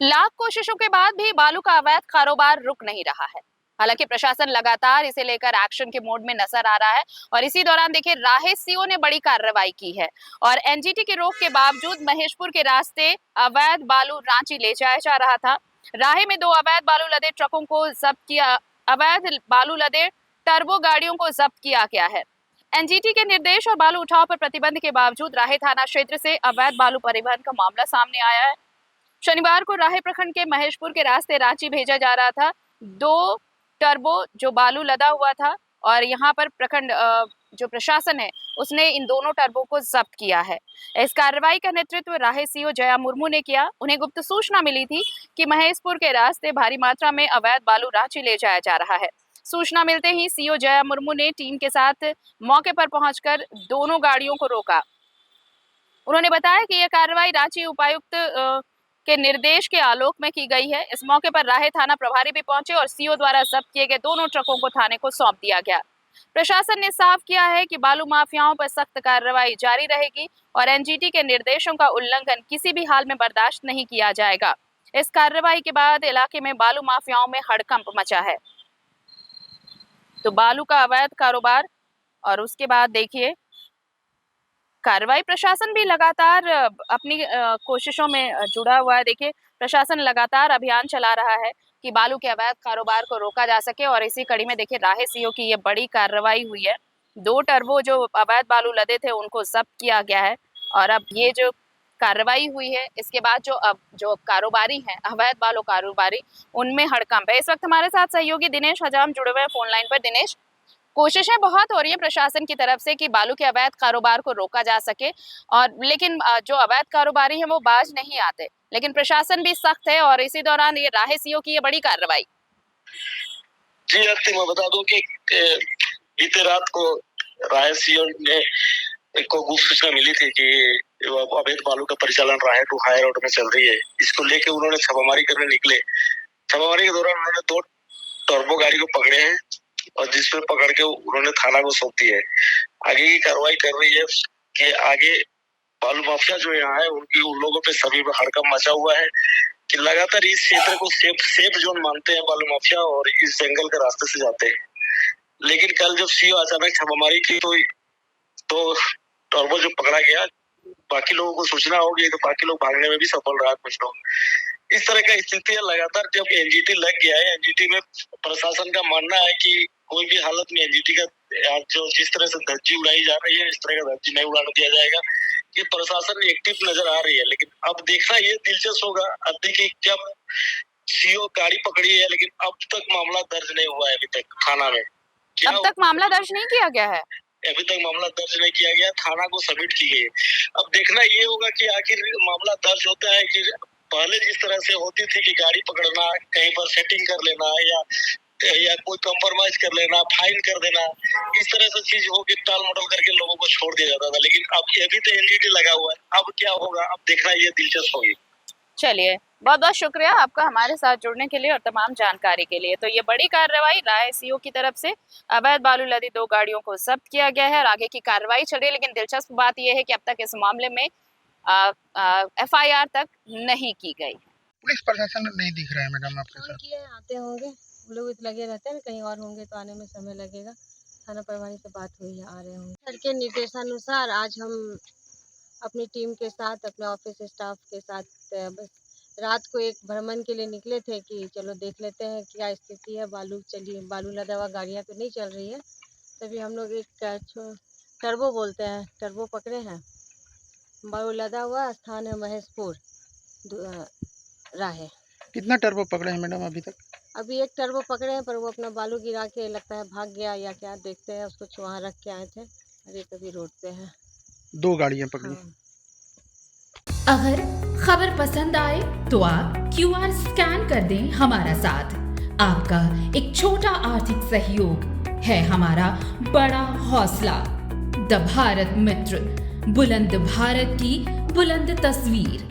लाख कोशिशों के बाद भी बालू का अवैध कारोबार रुक नहीं रहा है। हालांकि प्रशासन लगातार इसे लेकर एक्शन के मोड में नजर आ रहा है और इसी दौरान देखिए राहे सीओ ने बड़ी कार्रवाई की है और एनजीटी की रोक के बावजूद महेशपुर के रास्ते अवैध बालू रांची ले जाया जा रहा था। राहे में 2 अवैध बालू लदे ट्रकों को जब्त किया, अवैध बालू लदे टर्बो गाड़ियों को जब्त किया गया है। एनजीटी के निर्देश और बालू उठाव पर प्रतिबंध के बावजूद राहे थाना क्षेत्र से अवैध बालू परिवहन का मामला सामने आया है। शनिवार को राहे प्रखंड के महेशपुर के रास्ते रांची भेजा जा रहा था 2 टर्बो जो बालू लदा हुआ था और यहाँ पर प्रखंड जो प्रशासन है उसने इन दोनों टर्बो को जब्त किया है। इस कार्रवाई का नेतृत्व राहे सीओ जया मुर्मू ने किया। उन्हें गुप्त सूचना मिली थी कि महेशपुर के रास्ते भारी मात्रा में अवैध बालू रांची ले जाया जा रहा है। सूचना मिलते ही सीओ जया मुर्मू ने टीम के साथ मौके पर पहुंचकर दोनों गाड़ियों को रोका। उन्होंने बताया कि यह कार्रवाई रांची उपायुक्त के निर्देश के आलोक में की गई है। इस मौके पर राहे थाना प्रभारी भी पहुंचे और सीओ द्वारा जब्त किए गए दोनों ट्रकों को थाने को सौंप दिया गया। प्रशासन ने साफ किया है कि बालू माफियाओं पर सख्त कार्रवाई जारी रहेगी और एनजीटी के निर्देशों का उल्लंघन किसी भी हाल में बर्दाश्त नहीं किया जाएगा। इस कार्रवाई के बाद इलाके में बालू माफियाओं में हड़कंप मचा है। तो बालू का अवैध कारोबार और उसके बाद देखिए कार्रवाई, प्रशासन भी लगातार अपनी कोशिशों में जुड़ा हुआ है। देखिए प्रशासन लगातार अभियान चला रहा है कि बालू के अवैध कारोबार को रोका जा सके और इसी कड़ी में देखिए राहे सीओ की ये बड़ी कार्रवाई हुई है। 2 टर्बो जो अवैध बालू लदे थे उनको जब्त किया गया है और अब ये जो कार्रवाई हुई है इसके बाद जो कारोबारी हैं अवैध बालू कारोबारी उनमें हड़कंप है। इस वक्त हमारे साथ सहयोगी दिनेश हजाम जुड़े हुए हैं फोन लाइन पर। दिनेश, कोशिशें बहुत हो रही है प्रशासन की तरफ से कि बालू के अवैध कारोबार को रोका जा सके और लेकिन जो अवैध कारोबारी हैं वो बाज नहीं आते, लेकिन प्रशासन भी सख्त है और इसी दौरान ये राहे सीओ की ये बड़ी कार्रवाई। जी आरती, मैं बता दूं कि बीते रात को राहे सीओ ने को गुप्त सूचना मिली थी कि अवैध बालू का परिचालन राहे टू हाई रोड में चल रही है। इसको लेके उन्होंने छापामारी करने निकले। छापामारी के दौरान उन्होंने 2 टर्बो गाड़ी को पकड़े हैं और जिसपे पकड़ के उन्होंने थाना को सौंप दिया है। आगे की कार्रवाई कर रही है कि आगे बालू माफिया जो यहाँ है उनकी उन लोगों पे सभी हड़कंप मचा हुआ है कि लगातार इस क्षेत्र को सेफ जोन मानते हैं बालू माफिया और इस जंगल के रास्ते से जाते हैं। लेकिन कल जब सीओ अचानक छापामारी की तो टर्बो जो पकड़ा गया, बाकी लोगों को सूचना होगी तो बाकी लोग भागने में भी सफल रहा कुछ लोग। इस तरह का स्थिति है। लगातार जब एनजीटी लग गया है, एनजीटी में प्रशासन का मानना है कि कोई भी हालत में एनजीटी का जो जिस तरह से धज्जी उड़ाई जा रही है इस तरह का धज्जी नहीं उड़ाने दिया जाएगा। कि प्रशासन एक्टिव नजर आ रही है, लेकिन अब देखना ये दिलचस्प होगा अब देखिए जब सीओ गाड़ी पकड़ी है लेकिन अब तक मामला दर्ज नहीं हुआ है अभी तक थाना में। अब तक मामला दर्ज नहीं किया गया है? अभी तक मामला दर्ज नहीं किया गया, थाना को सबमिट की गई। अब देखना ये होगा कि आखिर मामला दर्ज होता है कि पहले जिस तरह से होती थी कि गाड़ी पकड़ना, कहीं पर सेटिंग कर लेना या कोई कंप्रोमाइज कर लेना, फाइन कर देना, इस तरह से चीज हो कि टाल मटोल करके लोगों को छोड़ दिया जाता था। लेकिन अब ये भी तो एनजीटी लगा हुआ है, अब क्या होगा अब देखना ये दिलचस्प होगी। चलिए, बहुत बहुत शुक्रिया आपका हमारे साथ जुड़ने के लिए और तमाम जानकारी के लिए। तो ये बड़ी कार्रवाई राहे सीओ की तरफ से अवैध बालू लदी 2 गाड़ियों को जब्त किया गया है और आगे की कार्रवाई चल रही है। लेकिन दिलचस्प बात यह है कि अब तक इस मामले में FIR तक नहीं की गई। पुलिस प्रशासन नहीं दिख रहा है मैडम आपके साथ? आते होंगे लोग लगे रहते हैं, कहीं और होंगे तो आने में समय लगेगा। थाना प्रभारी से बात हुई है, आ रहे होंगे। सर के निर्देशानुसार आज हम अपनी टीम के साथ अपने ऑफिस स्टाफ के साथ बस रात को एक भ्रमण के लिए निकले थे कि चलो देख लेते हैं क्या स्थिति है, बालू लदा हुआ गाड़ियाँ तो नहीं चल रही है। तभी हम लोग एक टर्बो बोलते हैं, टर्बो पकड़े हैं। बालू लदा हुआ स्थान है महेशपुर राहे। कितना टर्बो पकड़े हैं मैडम अभी तक? अभी एक टर्बो पकड़े हैं पर वो अपना बालू गिरा के लगता है भाग गया या क्या, देखते हैं। उसको वहाँ रख के आए थे, अरे कभी रोड पे है। 2 गाड़ियाँ पकड़ी। हाँ। अगर खबर पसंद आए तो आप QR स्कैन कर दें हमारा साथ। आपका एक छोटा आर्थिक सहयोग है हमारा बड़ा हौसला। द भारत मित्र, बुलंद भारत की बुलंद तस्वीर।